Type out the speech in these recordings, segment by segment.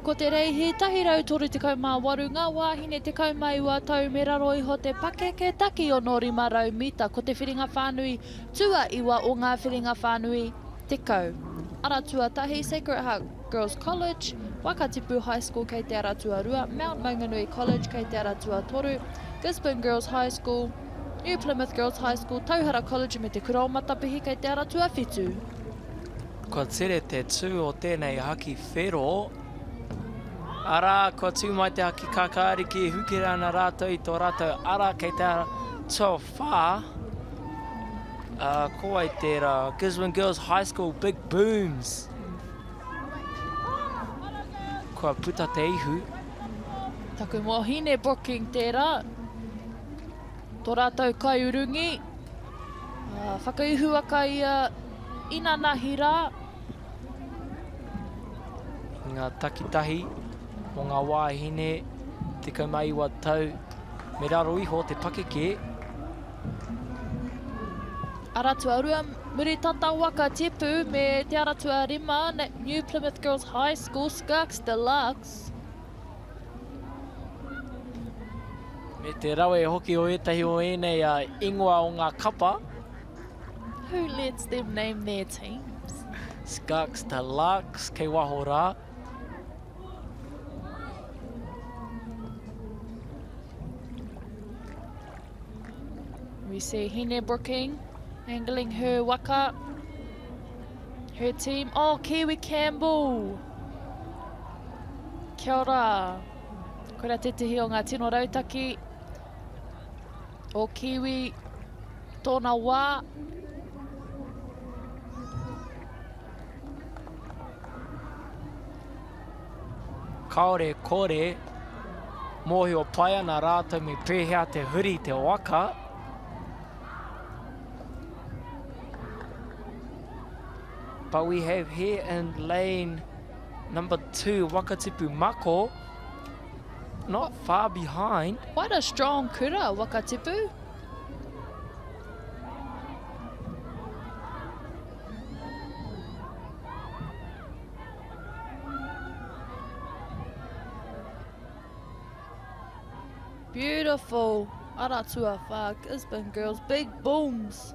ko te reihi, tahi rau toru te kaumā waru, ngā wāhine te kaumaiua tau me raro iho te pake ke taki o nō rima rau mita, ko te whiringa whānui tua iwa o ngā whiringa whānui te kau. Aratua tahi, Sacred Heart Girls College, Wakatipu High School kei te aratua rua, Mount Maunganui College kei te aratua toru, Gisborne Girls High School, New Plymouth Girls High School, Tauhara College me te kura o Matapihi kei te aratua whitu. Ko tere te tū o tēnei haki whero. Ara, ko tū mai te haki kakāriki, hukere ana rātou i tō rātou ara kei te aratua whā. Ko ai te Gisborne Girls High School, Big Booms. Kua puta te ihu. Taku mo hine booking tērā. Tō rātou kai urungi. Whakaihu aka ia ina nahi rā. Ngā takitahi o ngā wāhine, te kaumaiwa tau, me raro iho te pakeke. Aratua rua, muri tata waka tipu me te aratua rima, New Plymouth Girls High School, Skarks Deluxe. Me te rawe hoki o etahi o enei ingoa o ngā kapa. Who lets them name their teams? Skarks Deluxe, kei waho rā. We see Hine Brooking angling her waka, her team. Oh, Kiwi Campbell. Kia ora. Koera te tihi o ngā tino rautaki. O Kiwi, tōna wā. Kaore kore, mohi o pai ana rātou me pēhea te huri te waka. But we have here in lane number 2, Wakatipu Mako, not far behind. Quite a strong kura, Wakatipu. Beautiful. Aratua wha, Gisborne Girls, big booms.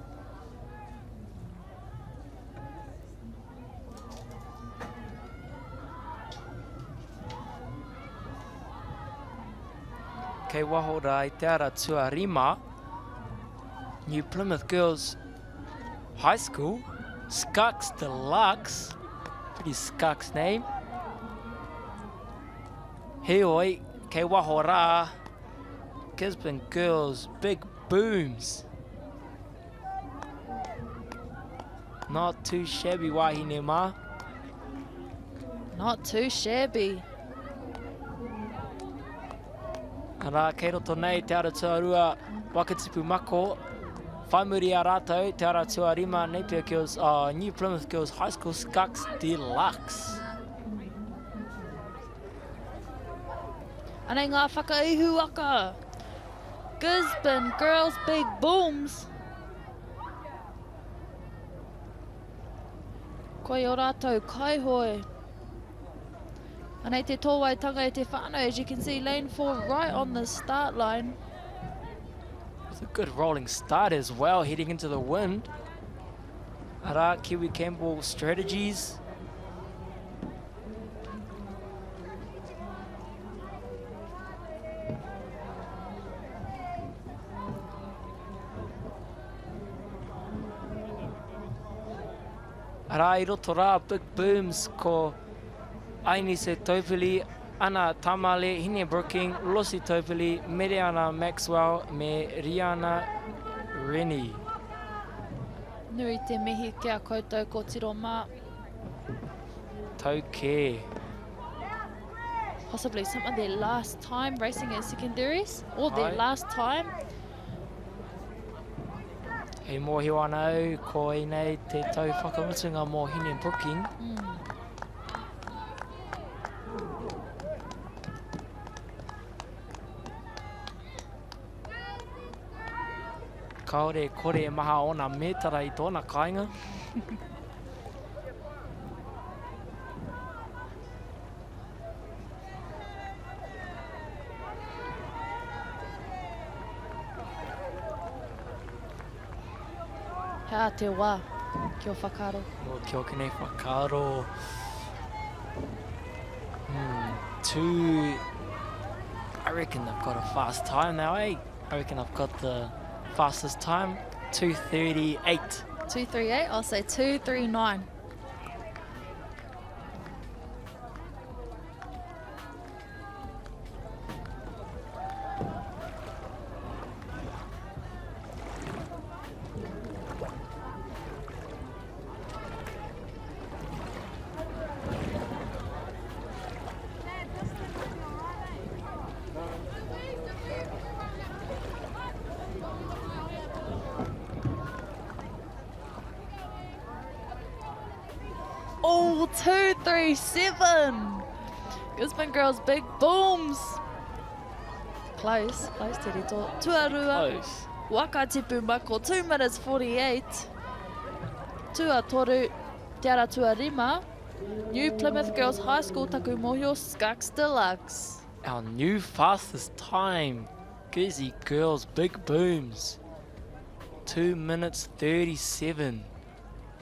Kei waho rā i te aratua rima, New Plymouth Girls High School, Skarks Deluxe, pretty Skarks name. Heoi, kei waho rā, Gisborne Girls, Big Booms. Not too shabby wahine mā. Not too shabby. Ara, kei roto nei te aratua rua Wakatipu Mako. Whai muri a rātou te aratua rima Napier Girls, New Plymouth Girls High School, Skarks Deluxe. Anei ngā whakaihu aka. Gisborne Girls, big booms. Koi o rātou kaihoi. Anei te tōwaitanga e te whānau, as you can see, lane 4 right on the start line. With a good rolling start as well, heading into the wind. Ara, Kiwi Campbell strategies. Ara, I roto rā, Big Booms ko Aini se taupili, Ana Tamale, Hine Brooking, Losi taupili, Meriana Maxwell, me Rihanna Rennie. Nui te mihi kia koutou ko tiro mā. Tau ke. Possibly some of their last time racing at secondaries, or their Ai. last time. Hei mohi wana au, ko ei nei te tau whakamutunga mō Hine Brooking. Kaore kore e maha ona metara i tōna kāinga. Hea te wā, kia o whakaro. Well, kia ora nei whakaro. Two... I reckon I've got a fast time now, eh? I reckon I've got the fastest time, 2:38. 238, I'll say 239. Oh, 237. Gisborne girls, big booms. Close, te rito. Tuarua, Close. Waka tipu mako, 2 minutes 48. Tua toru, te ara tua rima. New Plymouth Girls High School taku mohio Skux Deluxe. Our new fastest time. Gizzy girls, big booms. 2 minutes 37.